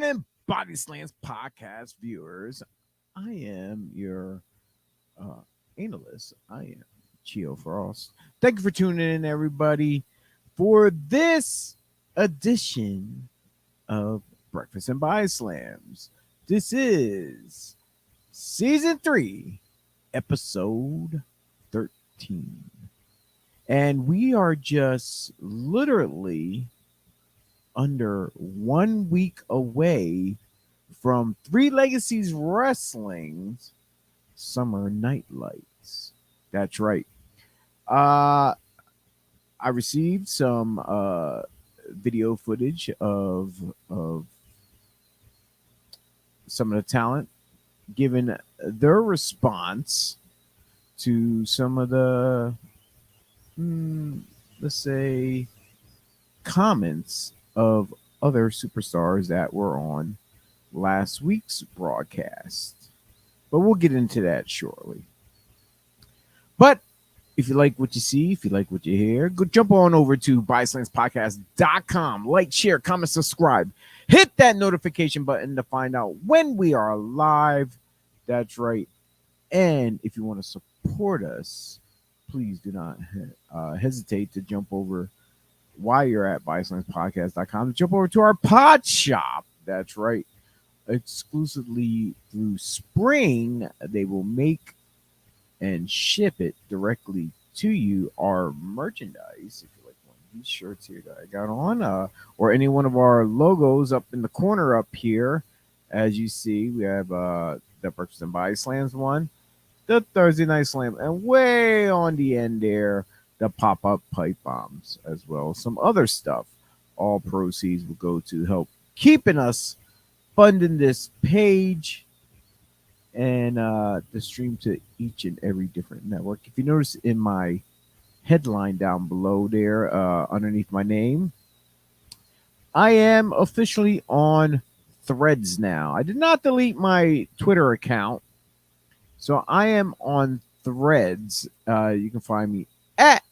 morning, BodySlams podcast viewers. I am your analyst. I am Chio Frost. Thank you for tuning in, everybody, for this edition of Breakfast and BodySlams. This is season 3, episode 13. And we are just literally under 1 week away from Three Legacies Wrestling's Summer Night Lights. That's right. I received some video footage of some of the talent giving their response to some of the let's say comments of other superstars that were on last week's broadcast. But we'll get into that shortly. But if you like what you see, if you like what you hear, go jump on over to BodySlamsPodcast.com. Like, share, comment, subscribe. Hit that notification button to find out when we are live. That's right. And if you want to support us, please do not hesitate to jump over while you're at BodySlamsPodcast.com. Jump over to our pod shop. That's right. Exclusively through spring, they will make and ship it directly to you. Our merchandise, if you like one of these shirts here that I got on, or any one of our logos up in the corner up here, as you see, we have the Breakfast and Body Slams one, the Thursday Night Slam, and way on the end there, the pop-up pipe bombs as well. Some other stuff. All proceeds will go to help keeping us funding this page and the stream to each and every different network. If you notice in my headline down below there, underneath my name, I am officially on Threads now. I did not delete my Twitter account, so I am on Threads. You can find me at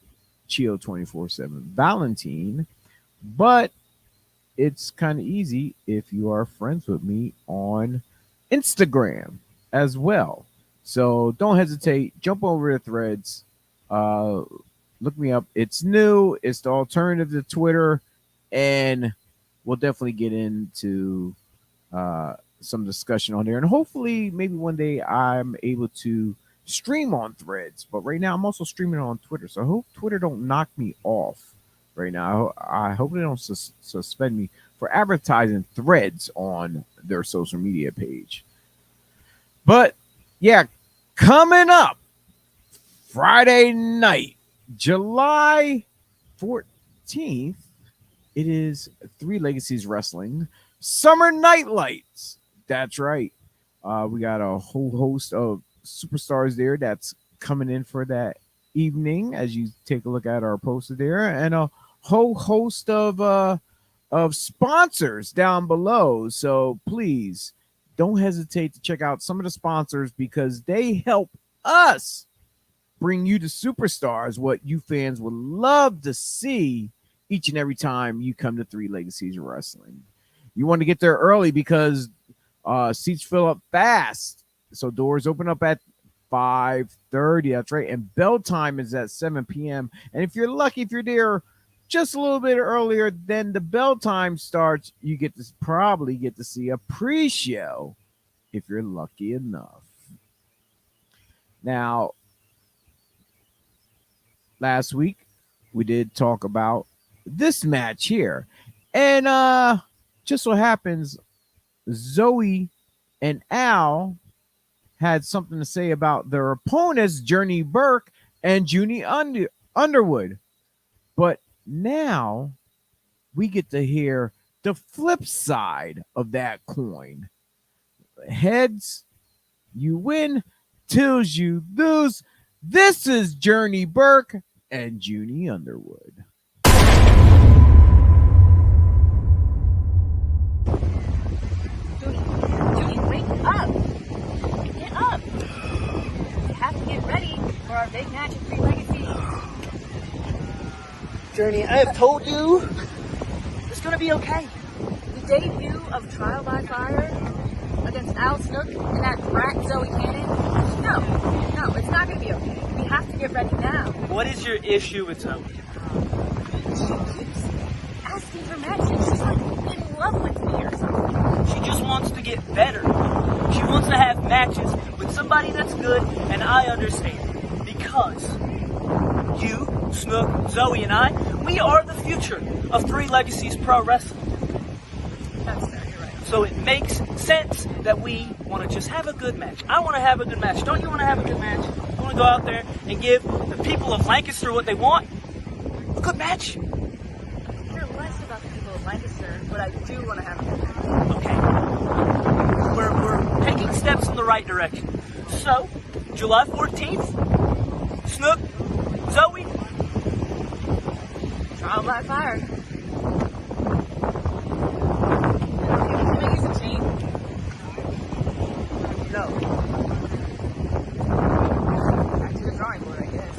Chio247 Valentine, but it's kind of easy if you are friends with me on Instagram as well. So don't hesitate. Jump over to Threads. Look me up. It's new. It's the alternative to Twitter. And we'll definitely get into some discussion on there. And hopefully, maybe one day I'm able to stream on Threads. But right now, I'm also streaming on Twitter. So I hope Twitter don't knock me off right now. I hope they don't suspend me for advertising Threads on their social media page. But yeah, coming up Friday night, July 14th, it is Three Legacies Wrestling Summer Night Lights. That's right. We got a whole host of superstars there that's coming in for that evening, as you take a look at our poster there, and a whole host of sponsors down below. So please don't hesitate to check out some of the sponsors, because they help us bring you the superstars, what you fans would love to see each and every time you come to Three Legacies Wrestling. You want to get there early because seats fill up fast. So doors open up at 5:30. That's right. And bell time is at 7 p.m. And if you're lucky, if you're there just a little bit earlier than the bell time starts, you probably get to see a pre-show if you're lucky enough. Now, last week we did talk about this match here, and just so happens Zoe and Al had something to say about their opponents, Journey Burke and Junie Underwood. But now we get to hear the flip side of that coin. Heads, you win. Tails, you lose. This is Journey Burke and Junie Underwood. Junie, wake up. Get up. We have to get ready for our big match at Three Legacies. Journey, I have told you. It's gonna be okay. We debut of Trial by Fire against Al Snook and that brat Zoe Cannon? No, it's not going to be okay. We have to get ready now. What is your issue with Zoe? She keeps asking for matches. She's like in love with me or something. She just wants to get better. She wants to have matches with somebody that's good, and I understand. Because you, Snook, Zoe, and I, we are the future of Three Legacies Pro Wrestling. That's fair, you're right. So it makes sense that we want to just have a good match. I want to have a good match. Don't you want to have a good match? You want to go out there and give the people of Lancaster what they want? A good match? I care less about the people of Lancaster, but I do want to have a good match. Okay. We're taking steps in the right direction. So, July 14th, Snook, Zoe, Trial by Fire. Can I use a chain? No. Back to the drawing board, I guess.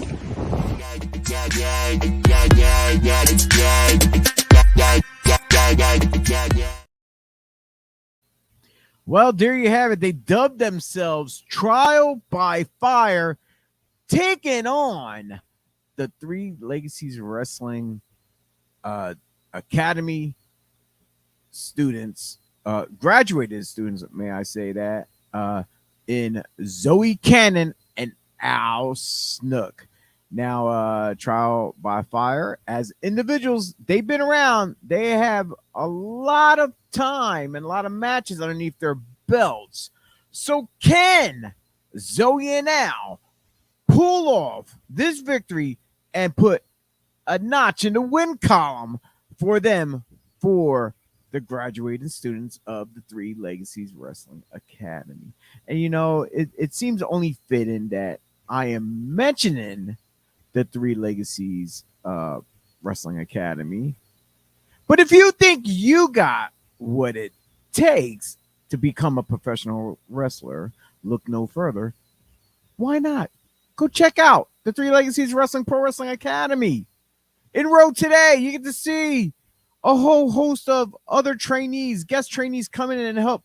Well, there you have it. They dubbed themselves Trial by Fire, taking on the Three Legacies Wrestling Academy students, graduated students, may I say that, in Zoe Cannon and Al Snook. Now, Trial by Fire, as individuals, they've been around. They have a lot of time and a lot of matches underneath their belts. So can Zoe and Al pull off this victory and put a notch in the win column for them, for the graduated students of the Three Legacies Wrestling Academy? And you know, it seems only fitting that I am mentioning the Three Legacies Wrestling Academy. But if you think you got what it takes to become a professional wrestler, look no further. Why not? Go check out the Three Legacies Wrestling Pro Wrestling Academy. Enroll today. You get to see a whole host of other trainees, guest trainees come in and help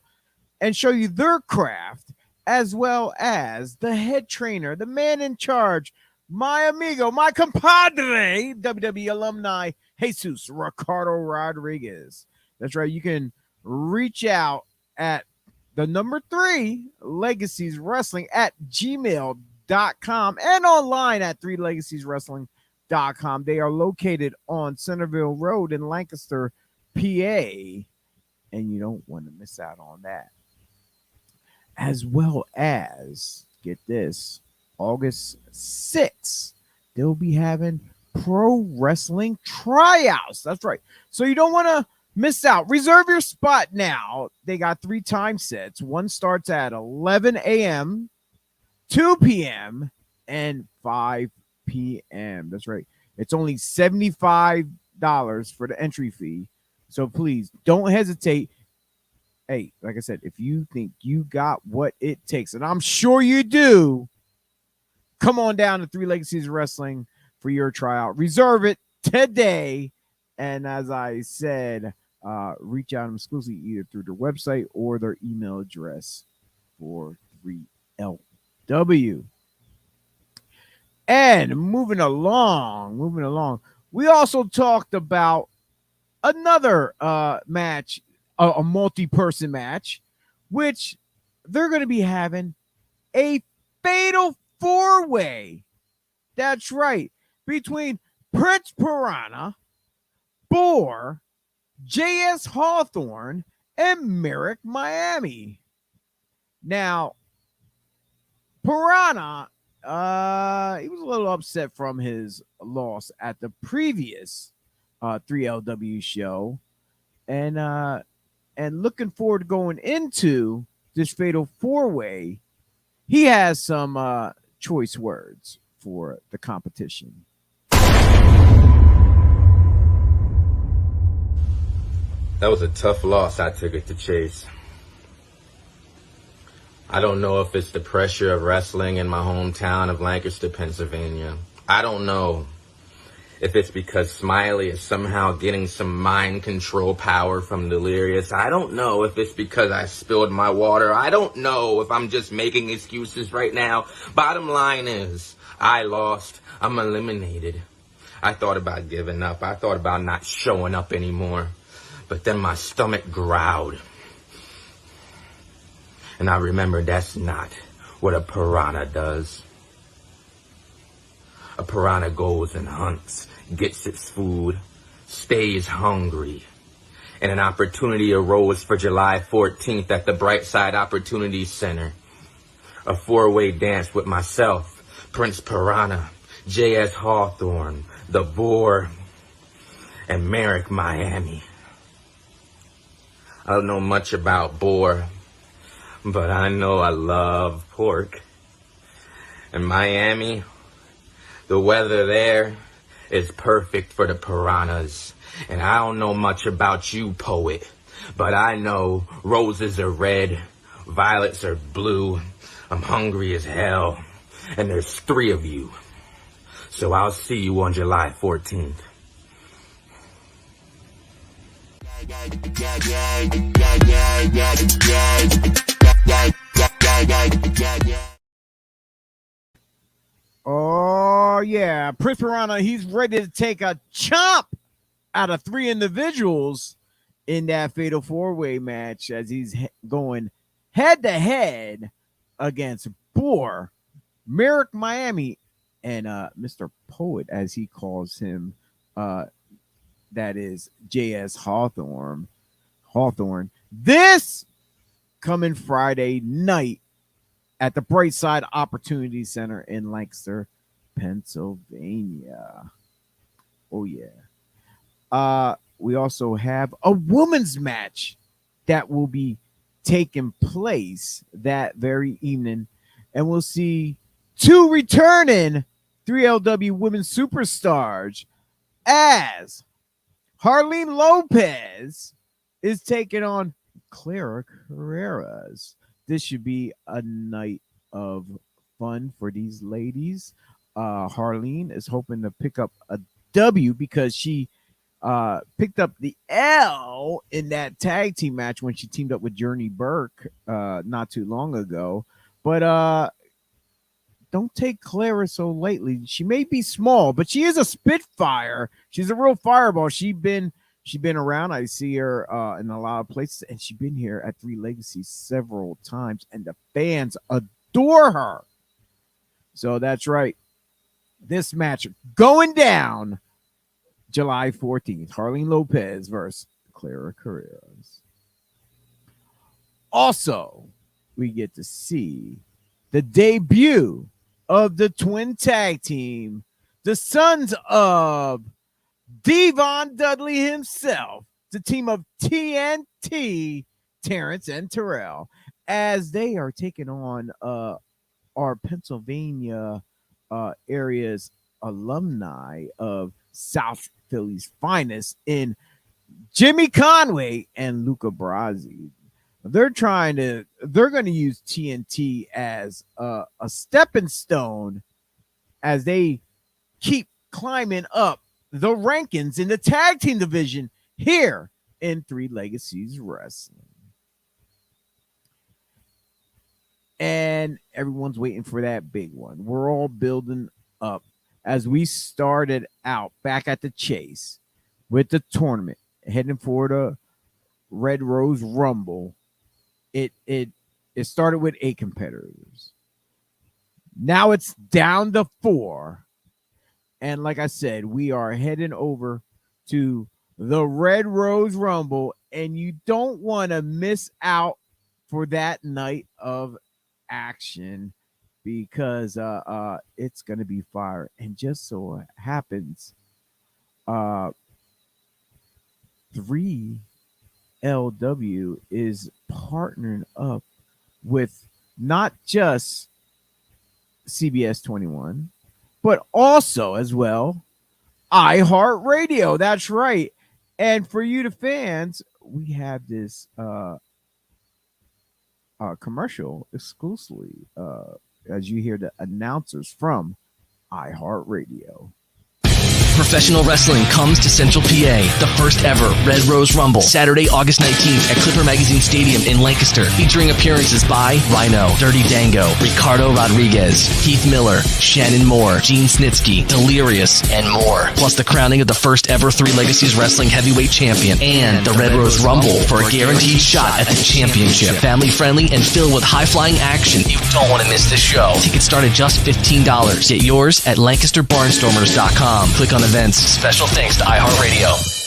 and show you their craft, as well as the head trainer, the man in charge, my amigo, my compadre, WWE alumni, Jesus Ricardo Rodriguez. That's right. You can reach out at the number 3 Legacies Wrestling at gmail.com and online at 3legaceswrestling.com. They are located on Centerville Road in Lancaster, PA, and you don't want to miss out on that. As well as, get this, August 6th, they'll be having pro wrestling tryouts. That's right. So you don't want to miss out. Reserve your spot now. They got 3 time sets. One starts at 11 a.m., 2 p.m., and 5 p.m. That's right. It's only $75 for the entry fee. So please don't hesitate. Hey, like I said, if you think you got what it takes, and I'm sure you do, come on down to Three Legacies Wrestling for your tryout. Reserve it today. And as I said, reach out exclusively either through their website or their email address for 3LW. And moving along, we also talked about another match, a multi-person match, which they're going to be having a fatal 4-way. That's right. Between Prince Piranha, Boar, J.S. Hawthorne, and Merrick Miami. Now, Piranha, he was a little upset from his loss at the previous 3LW show, and looking forward to going into this fatal 4-way. He has some choice words for the competition. That was a tough loss I took it to Chase. I don't know if it's the pressure of wrestling in my hometown of Lancaster, Pennsylvania. I don't know If it's because Smiley is somehow getting some mind control power from Delirious, I don't know. If it's because I spilled my water, I don't know. If I'm just making excuses right now. Bottom line is, I lost. I'm eliminated. I thought about giving up. I thought about not showing up anymore. But then my stomach growled. And I remembered that's not what a piranha does. A piranha goes and hunts, gets its food, stays hungry. And an opportunity arose for July 14th at the Brightside Opportunity Center. A four-way dance with myself, Prince Piranha, J.S. Hawthorne, The Boar, and Merrick Miami. I don't know much about boar, but I know I love pork. And Miami, the weather there is perfect for the piranhas. And I don't know much about you, poet, but I know roses are red, violets are blue. I'm hungry as hell, and there's 3 of you. So I'll see you on July 14th. Oh, yeah. Prince Piranha, he's ready to take a chomp out of 3 individuals in that fatal 4-way match as he's going head-to-head against Boar, Merrick Miami, and Mr. Poet, as he calls him. That is J.S. Hawthorne. This coming Friday night at the Brightside Opportunity Center in Lancaster, Pennsylvania. Oh, yeah. We also have a women's match that will be taking place that very evening. And we'll see 2 returning 3LW women's superstars as Harleen Lopez is taking on Clara Carreras. This should be a night of fun for these ladies. Harleen is hoping to pick up a W because she picked up the L in that tag team match when she teamed up with Journey Burke not too long ago. But don't take Clara so lightly. She may be small, but she is a Spitfire. She's a real fireball. She's been around. I see her in a lot of places, and she's been here at 3 Legacies several times, and the fans adore her. So that's right. This match going down July 14th. Harleen Lopez versus Clara Carreras. Also, we get to see the debut of the twin tag team, the sons of Devon Dudley himself, the team of TNT, Terrence and Terrell, as they are taking on our Pennsylvania area's alumni of South Philly's finest in Jimmy Conway and Luca Brasi. They're going to use TNT as a stepping stone as they keep climbing up the rankings in the tag team division here in 3 Legacies Wrestling. And everyone's waiting for that big one. We're all building up as we started out back at the Chase with the tournament, heading for the Red Rose Rumble. It started with 8 competitors. Now it's down to 4. And like I said, we are heading over to the Red Rose Rumble, and you don't want to miss out for that night of action because it's going to be fire. And just so happens, 3LW is partnering up with not just CBS 21, but also as well iHeartRadio. That's right. And for you, the fans, we have this commercial exclusively as you hear the announcers from iHeartRadio. professional wrestling comes to Central PA. The first ever Red Rose Rumble, Saturday, August 19th at Clipper Magazine Stadium in Lancaster, featuring appearances by Rhino, Dirty Dango, Ricardo Rodriguez, Heath Miller, Shannon Moore, Gene Snitsky, Delirious, and more. Plus the crowning of the first ever Three Legacies Wrestling Heavyweight Champion and the Red Rose Rumble for a guaranteed shot at the championship. Family friendly and filled with high-flying action. You don't want to miss this show. Tickets start at just $15. Get yours at LancasterBarnstormers.com. Click on events. Special thanks to iHeartRadio.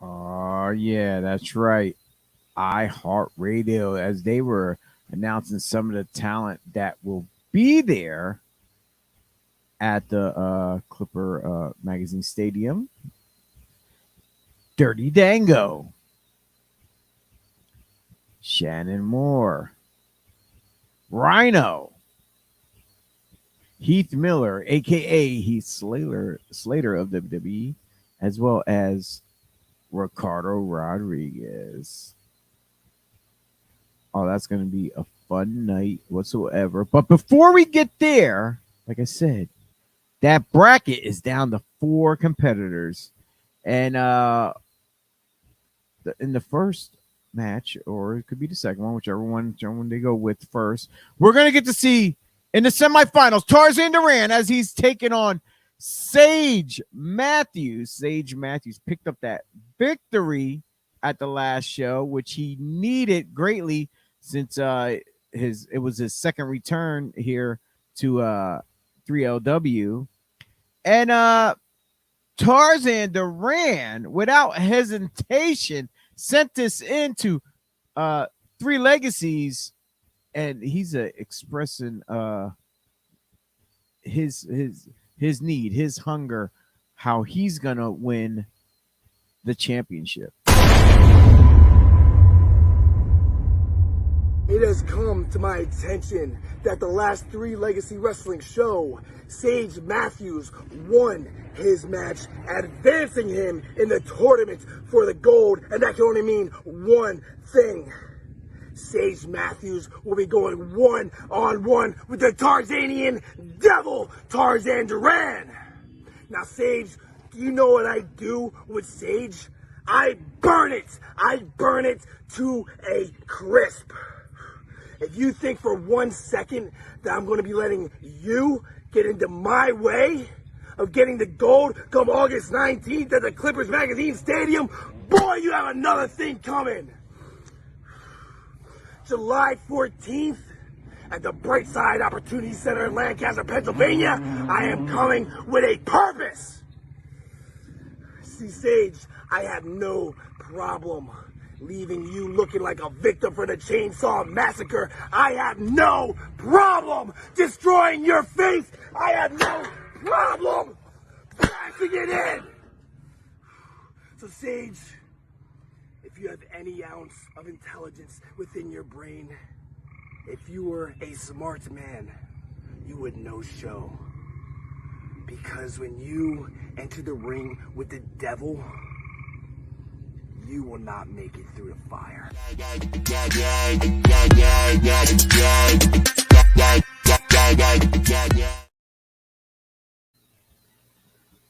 Oh, yeah, that's right. iHeartRadio, as they were announcing some of the talent that will be there at the Clipper Magazine Stadium. Dirty Dango, Shannon Moore, Rhino, Heath Miller, a.k.a. Heath Slater of WWE, as well as Ricardo Rodriguez. Oh, that's going to be a fun night whatsoever. But before we get there, like I said, that bracket is down to 4 competitors. And in the first match, or it could be the second one, whichever one they go with first, we're going to get to see in the semifinals Tarzan Duran as he's taking on Sage Matthews. Sage Matthews picked up that victory at the last show, which he needed greatly since it was his second return here to 3LW. And Tarzan Duran, without hesitation, sent this into Three Legacies, and he's expressing his need, his hunger, how he's gonna win the championship. It has come to my attention that the last Three Legacy Wrestling show, Sage Matthews won his match, advancing him in the tournament for the gold, and that can only mean one thing. Sage Matthews will be going one-on-one with the Tarzanian Devil, Tarzan Duran. Now, Sage, do you know what I do with Sage? I burn it. I burn it to a crisp. If you think for 1 second that I'm going to be letting you get into my way of getting the gold come August 19th at the Clippers Magazine Stadium, boy, you have another thing coming. July 14th at the Brightside Opportunity Center in Lancaster, Pennsylvania, I am coming with a purpose. See, Sage, I have no problem leaving you looking like a victim for the Chainsaw Massacre. I have no problem destroying your face. I have no problem bashing it in. So, Sage, if you have any ounce of intelligence within your brain, if you were a smart man, you would know show. Because when you enter the ring with the devil, you will not make it through the fire.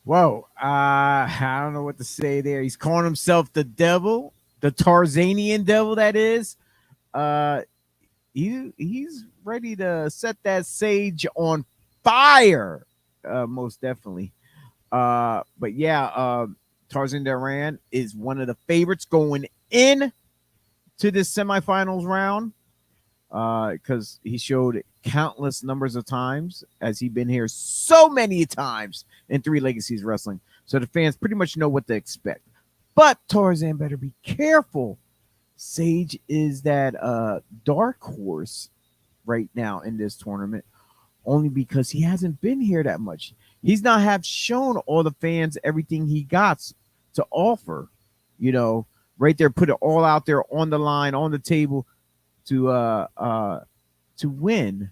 Whoa, I don't know what to say there. He's calling himself the devil, the Tarzanian devil, that is. He's ready to set that Sage on fire, most definitely. But yeah, Tarzan Duran is one of the favorites going in to this semifinals round because he showed countless numbers of times as he's been here so many times in Three Legacies Wrestling. So the fans pretty much know what to expect. But Tarzan better be careful. Sage is that dark horse right now in this tournament, only because he hasn't been here that much. He's not have shown all the fans everything he got to offer, you know, right there, put it all out there on the line, on the table to win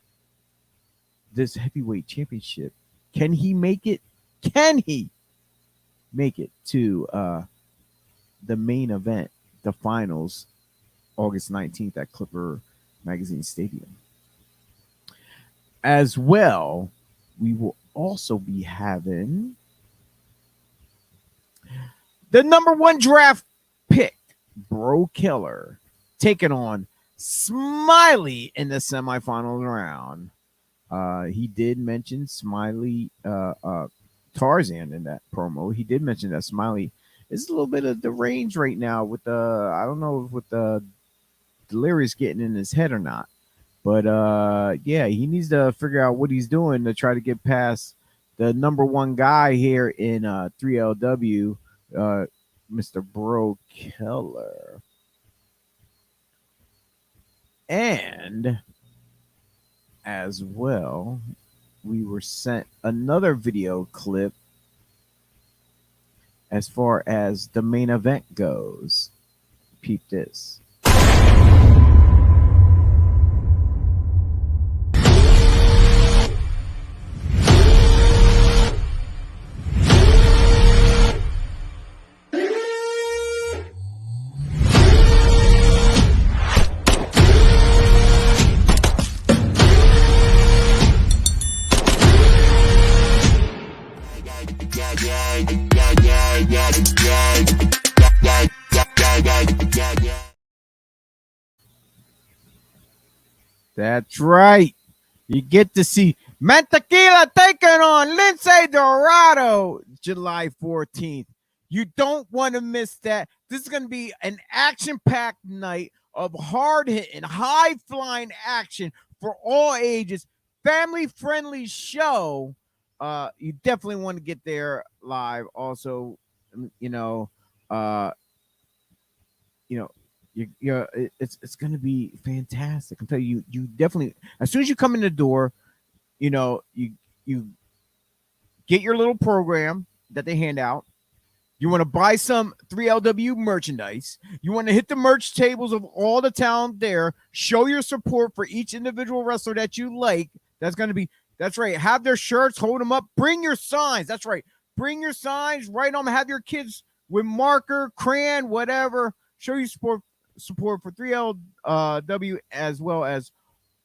this heavyweight championship. Can he make it? Can he make it to the main event, the finals, August 19th at Clipper Magazine Stadium? As well, we will also be having the number one draft pick, Bro Killer, taking on Smiley in the semifinals round. He did mention Smiley, Tarzan in that promo. He did mention that Smiley is a little bit of the range right now with the, I don't know if with the delirious getting in his head or not. But yeah, he needs to figure out what he's doing to try to get past the number one guy here in 3LW, Mr. Bro Keller. And as well, we were sent another video clip as far as the main event goes. Peep this. That's right. You get to see Mantequilla taking on Lindsay Dorado July 14th. You don't want to miss that. This is going to be an action-packed night of hard-hitting, high-flying action for all ages. Family-friendly show. You definitely want to get there live. Also, you know, it's going to be fantastic. I'm telling you, you definitely, as soon as you come in the door, you get your little program that they hand out. You want to buy some 3LW merchandise. You want to hit the merch tables of all the talent there. Show your support for each individual wrestler that you like. That's right. Have their shirts, hold them up. Bring your signs. That's right. Bring your signs, write them. Have your kids with marker, crayon, whatever. Show your support for 3LW as well as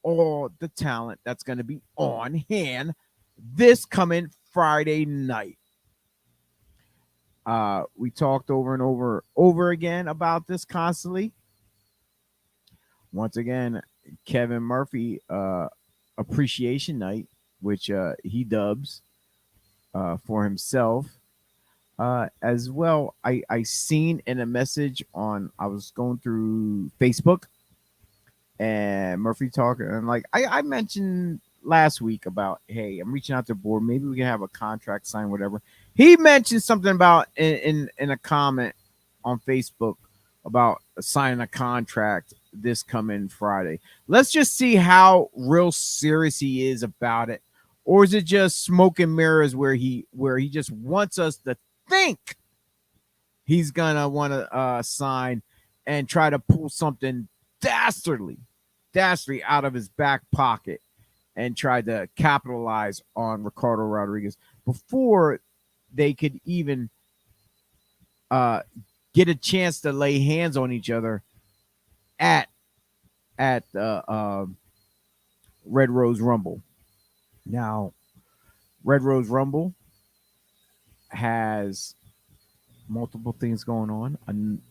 all the talent that's going to be on hand this coming Friday night. We talked over and over again about this constantly. Once again, Kevin Murphy appreciation night, which he dubs for himself. As well, I seen in a message on, I was going through Facebook and Murphy talking, and like I mentioned last week about, hey, I'm reaching out to the board, maybe we can have a contract signed, whatever. He mentioned something about in a comment on Facebook about signing a contract this coming Friday. Let's just see how real serious he is about it, or is it just smoke and mirrors where he just wants us to think he's gonna want to sign and try to pull something dastardly out of his back pocket and try to capitalize on Ricardo Rodriguez before they could even get a chance to lay hands on each other at Red Rose Rumble. Now, Red Rose Rumble has multiple things going on.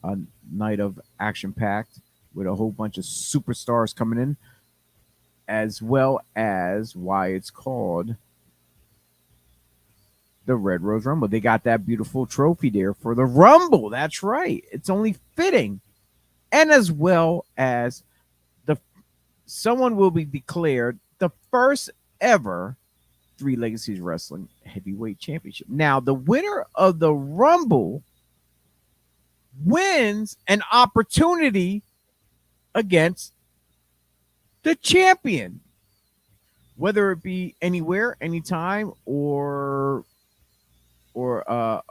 A night of action packed with a whole bunch of superstars coming in, as well as why it's called the Red Rose Rumble. They got that beautiful trophy there for the Rumble. That's right. It's only fitting. And as well as someone will be declared the first ever Three Legacies Wrestling Heavyweight Championship. Now, the winner of the Rumble wins an opportunity against the champion, whether it be anywhere, anytime, or a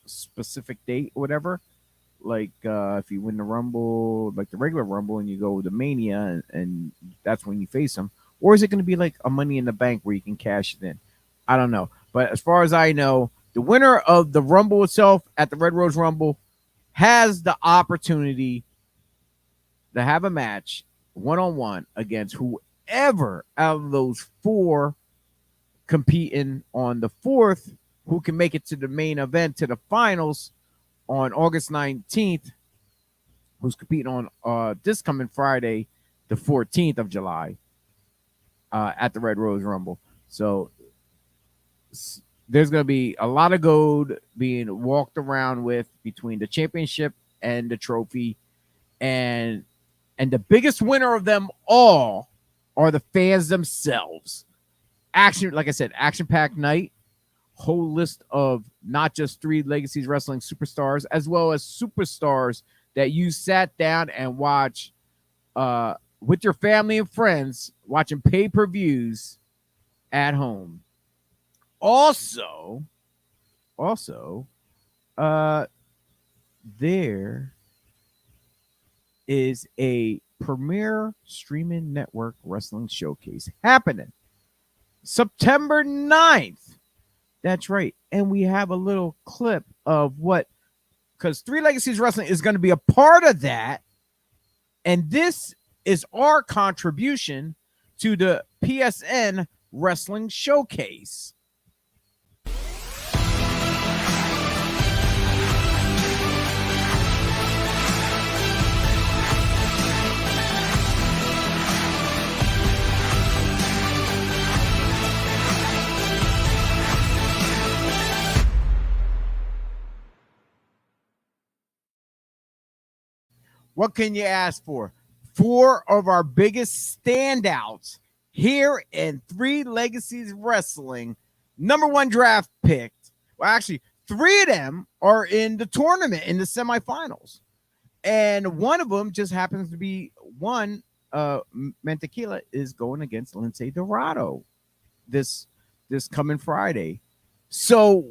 specific date, whatever. Like if you win the Rumble, like the regular Rumble, and you go to Mania, and that's when you face them, or is it going to be like a Money in the Bank where you can cash it in? I don't know. But as far as I know, the winner of the Rumble itself at the Red Rose Rumble has the opportunity to have a match one-on-one against whoever out of those four competing on the 4th, who can make it to the main event, to the finals on August 19th, who's competing on this coming Friday, the 14th of July, at the Red Rose Rumble. So there's going to be a lot of gold being walked around with between the championship and the trophy. And the biggest winner of them all are the fans themselves. Action, like I said, action-packed night. Whole list of not just 3 Legacies Wrestling superstars, as well as superstars that you sat down and watched with your family and friends, watching pay-per-views at home. Also, there is a premier streaming network wrestling showcase happening September 9th. That's right. And we have a little clip of what, because 3 Legacies Wrestling is going to be a part of that. And this is our contribution to the PSN Wrestling Showcase. What can you ask for? 4 of our biggest standouts here in 3 Legacies Wrestling. Number 1 draft picked. Well, actually, 3 of them are in the tournament in the semifinals. And one of them just happens to be one. Mentequila is going against Lindsay Dorado this coming Friday. So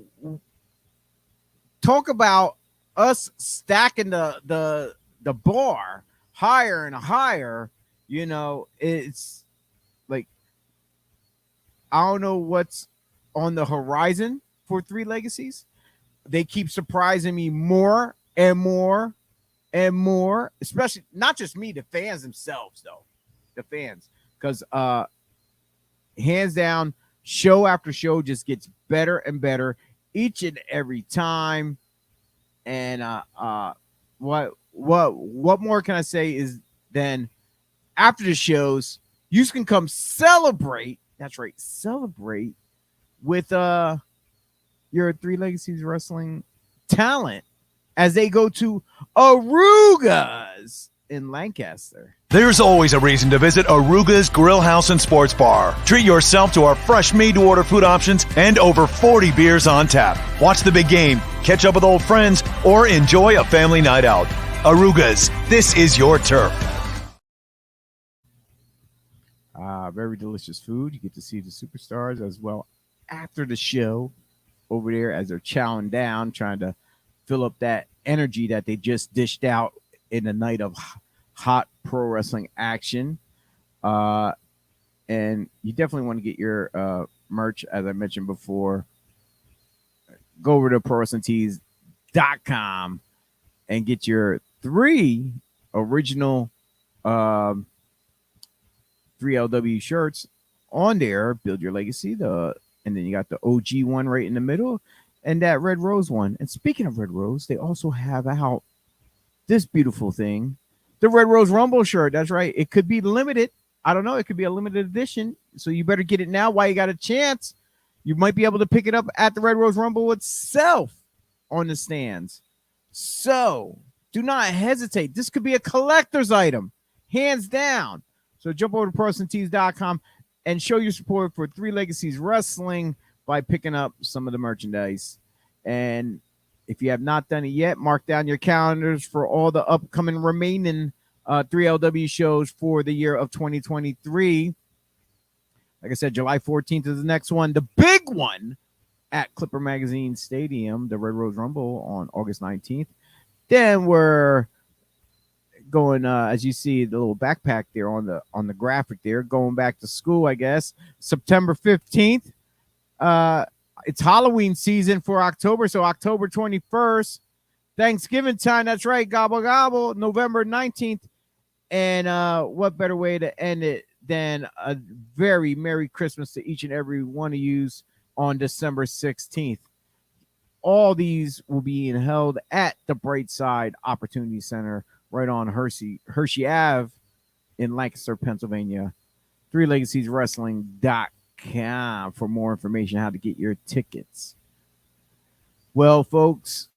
talk about us stacking the bar higher and higher. You know, it's like, I don't know what's on the horizon for 3 Legacies. They keep surprising me more and more and more, especially not just me, the fans themselves, though. The fans, because hands down, show after show just gets better and better each and every time. And what more can I say is then after the shows, you can come celebrate. That's right, celebrate with your 3 Legacies Wrestling talent as they go to Aruga's in Lancaster. There's always a reason to visit Aruga's Grill House and Sports Bar. Treat yourself to our fresh made-to-order food options and over 40 beers on tap. Watch the big game, catch up with old friends, or enjoy a family night out. Aruga's, this is your turf. Very delicious food. You get to see the superstars as well after the show over there as they're chowing down, trying to fill up that energy that they just dished out in a night of hot pro wrestling action. And you definitely want to get your merch, as I mentioned before. Go over to ProWrestlingTees.com and get your 3 original 3LW shirts on there. Build Your Legacy, and then you got the OG one right in the middle, and that Red Rose one. And speaking of Red Rose, they also have out this beautiful thing, the Red Rose Rumble shirt. That's right. It could be limited. I don't know. It could be a limited edition. So you better get it now while you got a chance. You might be able to pick it up at the Red Rose Rumble itself on the stands. So do not hesitate. This could be a collector's item, hands down. So jump over to ProWrestlingTees.com and show your support for 3 Legacies Wrestling by picking up some of the merchandise. And if you have not done it yet, mark down your calendars for all the upcoming remaining 3LW shows for the year of 2023. Like I said, July 14th is the next one. The big one at Clipper Magazine Stadium, the Red Rose Rumble on August 19th. Then we're going, as you see, the little backpack there on the graphic there, going back to school, I guess, September 15th. It's Halloween season for October, so October 21st, Thanksgiving time. That's right, gobble gobble. November 19th, and what better way to end it then a very Merry Christmas to each and every one of yous on December 16th. All these will be held at the Brightside Opportunity Center right on Hershey Ave in Lancaster, Pennsylvania. 3legaceswrestling.com for more information how to get your tickets. Well, folks,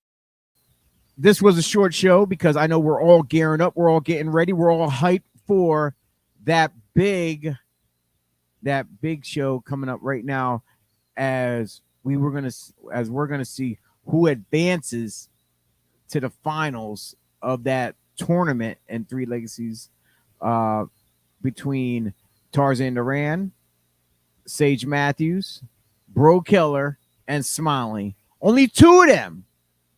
this was a short show because I know we're all gearing up. We're all getting ready. We're all hyped for that big show coming up right now as we're going to see who advances to the finals of that tournament in Three Legacies between Tarzan Duran, Sage Matthews, Bro Killer, and Smiley. Only two of them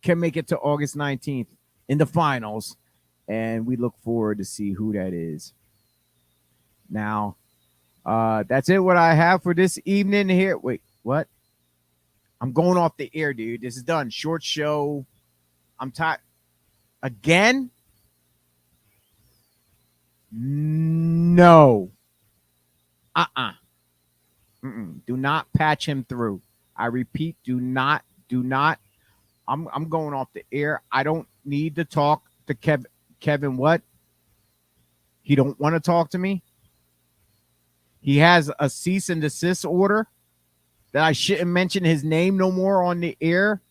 can make it to August 19th in the finals, and we look forward to see who that is. Now, that's it. What I have for this evening here. Wait, what? I'm going off the air, dude. This is done. Short show. I'm tired. Again? No. Do not patch him through. I repeat, do not. I'm going off the air. I don't need to talk to Kevin. What? He don't want to talk to me. He has a cease and desist order that I shouldn't mention his name no more on the air.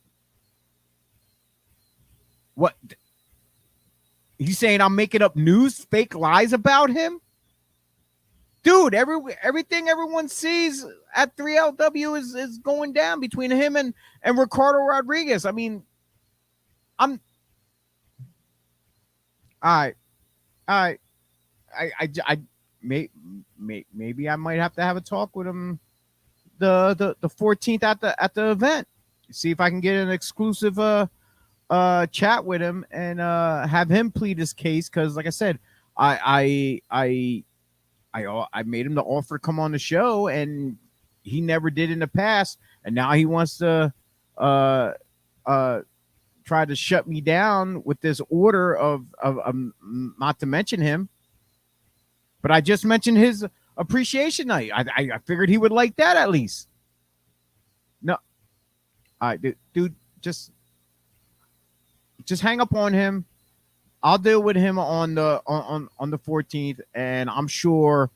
What? He's saying I'm making up news, fake lies about him? Dude, everything everyone sees at 3LW is going down between him and Ricardo Rodriguez. I mean, I'm all right. Maybe I might have to have a talk with him the 14th at the event. See if I can get an exclusive chat with him and have him plead his case, because like I said, I made him the offer to come on the show, and he never did in the past, and now he wants to try to shut me down with this order of not to mention him. But I just mentioned his appreciation night. I figured he would like that at least. No, all right, dude, just hang up on him. I'll deal with him on the 14th, and I'm sure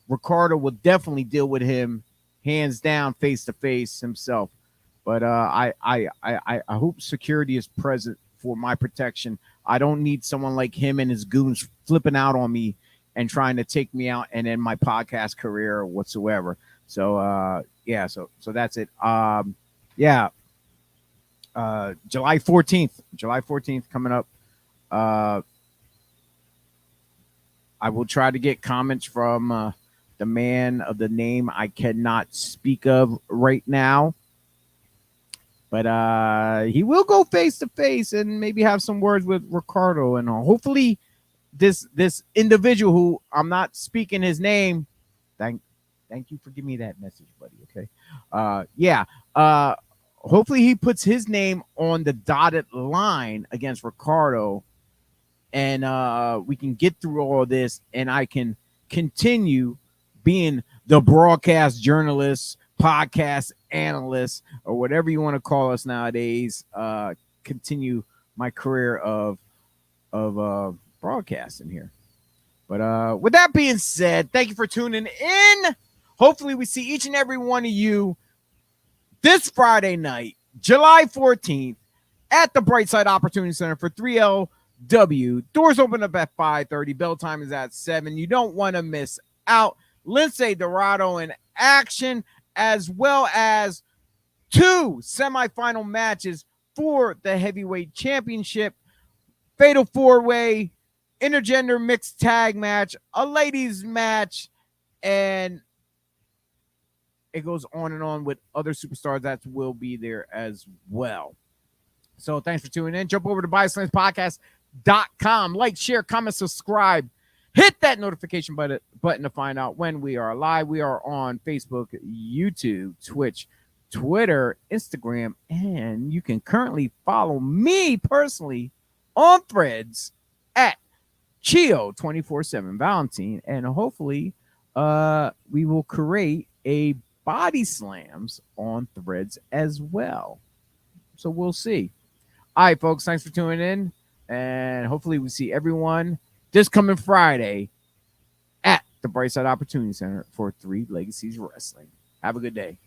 Ricardo will definitely deal with him hands down, face to face himself. But I hope security is present for my protection. I don't need someone like him and his goons flipping out on me and trying to take me out and end my podcast career or whatsoever. So so that's it. July 14th coming up. I will try to get comments from the man of the name I cannot speak of right now, but he will go face to face and maybe have some words with Ricardo, and hopefully this individual who I'm not speaking his name. Thank you for giving me that message, buddy. Okay. Hopefully he puts his name on the dotted line against Ricardo, and we can get through all this, and I can continue being the broadcast journalist, podcast analyst, or whatever you want to call us nowadays. Continue my career of broadcasting here. But with that being said, thank you for tuning in. Hopefully we see each and every one of you this Friday night, July 14th, at the Brightside Opportunity Center for 3LW. Doors open up at 5:30. Bell time is at 7. You don't want to miss out. Lindsay Dorado in action, as well as 2 semifinal matches for the heavyweight championship, fatal 4-way, intergender mixed tag match, a ladies match, and it goes on and on with other superstars that will be there as well. So thanks for tuning in. Jump over to BodySlamsPodcast.com. Like, share, comment, subscribe. Hit that notification button to find out when we are live. We are on Facebook, YouTube, Twitch, Twitter, Instagram, and you can currently follow me personally on Threads at Chio247 Valentine, and hopefully we will create a body slams on Threads as well. So we'll see. All right, folks, thanks for tuning in. And hopefully we see everyone this coming Friday at the Brightside Opportunity Center for 3 Legacies Wrestling. Have a good day.